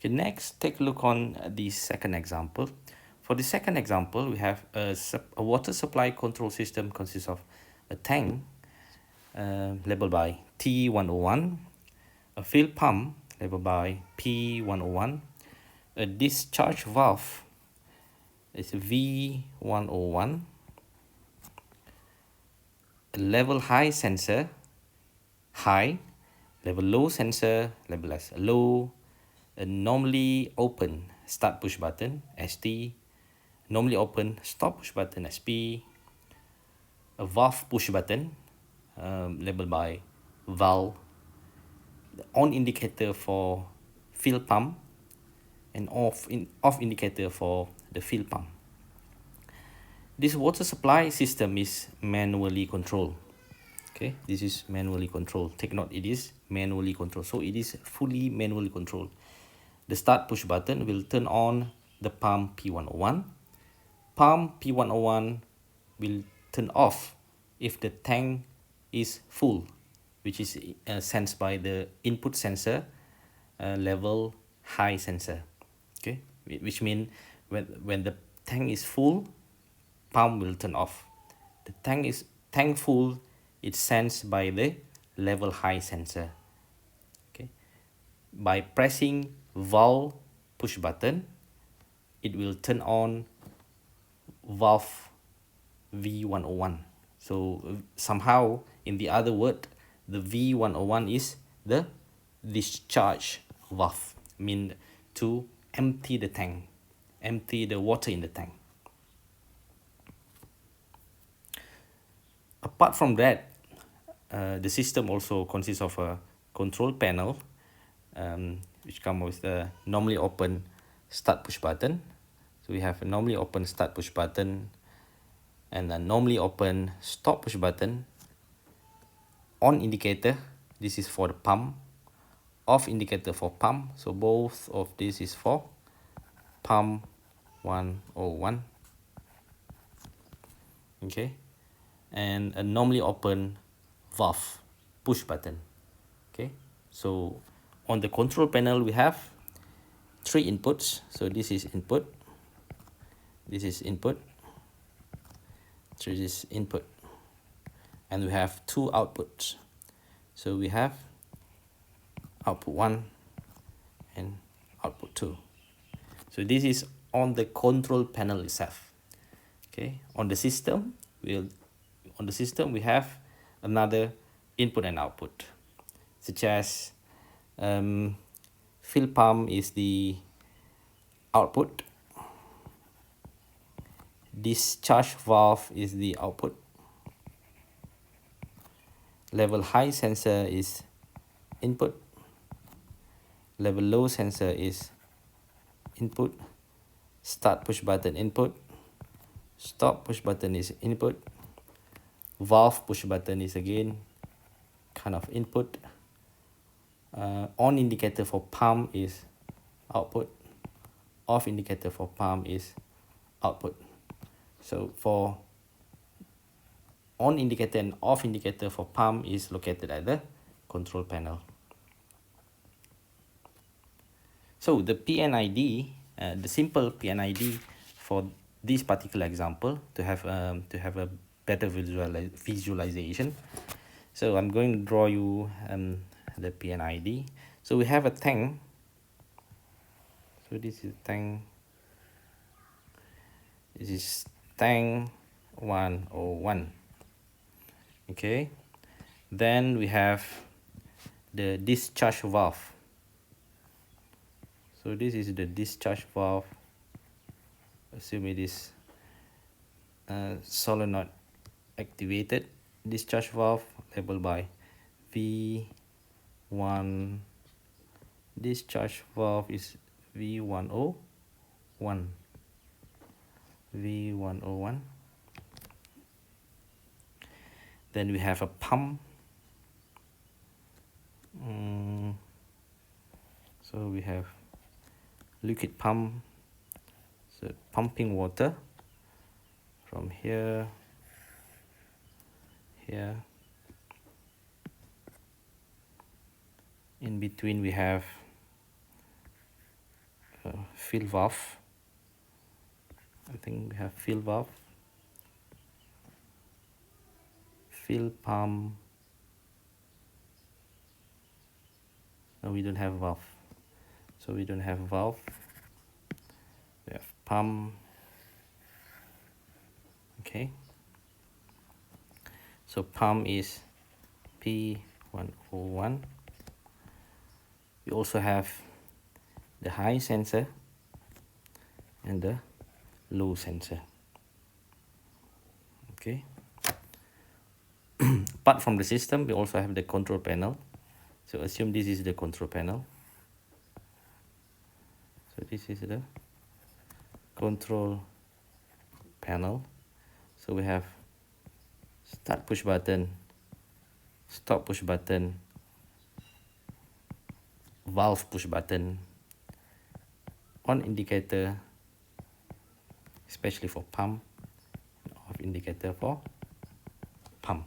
Okay, next, take a look on the second example. For the second example, we have a water supply control system consists of a tank labeled by T101, a fill pump labeled by P101, a discharge valve is V101, a level high sensor, high, level low sensor, level as low, a normally open start push button, ST, normally open stop push button, SP, a valve push button, labeled by valve, the on indicator for fill pump, and off indicator for the fill pump. This water supply system is manually controlled. Okay, this is manually controlled. Take note, it is manually controlled. So it is fully manually controlled. The start push button will turn on the pump P101. Pump P101 will turn off if the tank is full, which is sensed by the input sensor, level high sensor. Okay, which means when the tank is full, pump will turn off. The tank full, it's sensed by the level high sensor. Okay, by pressing valve push button, it will turn on valve V101. So somehow, in the other word, the V101 is the discharge valve, mean to empty the tank, empty the water in the tank. Apart from that, the system also consists of a control panel, which comes with a normally open start push button. So we have a normally open start push button and a normally open stop push button. On indicator, this is for the pump. Off indicator for pump. So both of this is for pump 101. Okay, and a normally open valve push button. Okay, so on the control panel we have 3 inputs. So this is input, this is input, this is input, and we have 2 outputs. So we have output 1 and output 2. So this is on the control panel itself. Okay, on the system we have another input and output, such as fill pump is the output, discharge valve is the output, level high sensor is input, level low sensor is input, start push button input, stop push button is input, valve push button is again kind of input, on indicator for pump is output, off indicator for pump is output. So for on indicator and off indicator for pump is located at the control panel. So the PNID, the simple PNID for this particular example to have a better visualization. So I'm going to draw you the PNID. So we have a tank. So this is tank. This is tank 101. Okay. Then we have the discharge valve. So this is the discharge valve. Assume it is solenoid activated discharge valve labeled by V1. Discharge valve is V101. V101. Then we have a pump. So we have liquid pump, so pumping water from here, here. In between we have fill valve. I think we have fill valve, fill pump. No, we don't have valve. So we don't have valve. We have pump. Okay. So pump is P101. We also have the high sensor and the low sensor. Okay. Apart from the system, we also have the control panel. So assume this is the control panel. So this is the control panel. So we have start push button, stop push button, valve push button, on indicator, especially for pump, off indicator for pump.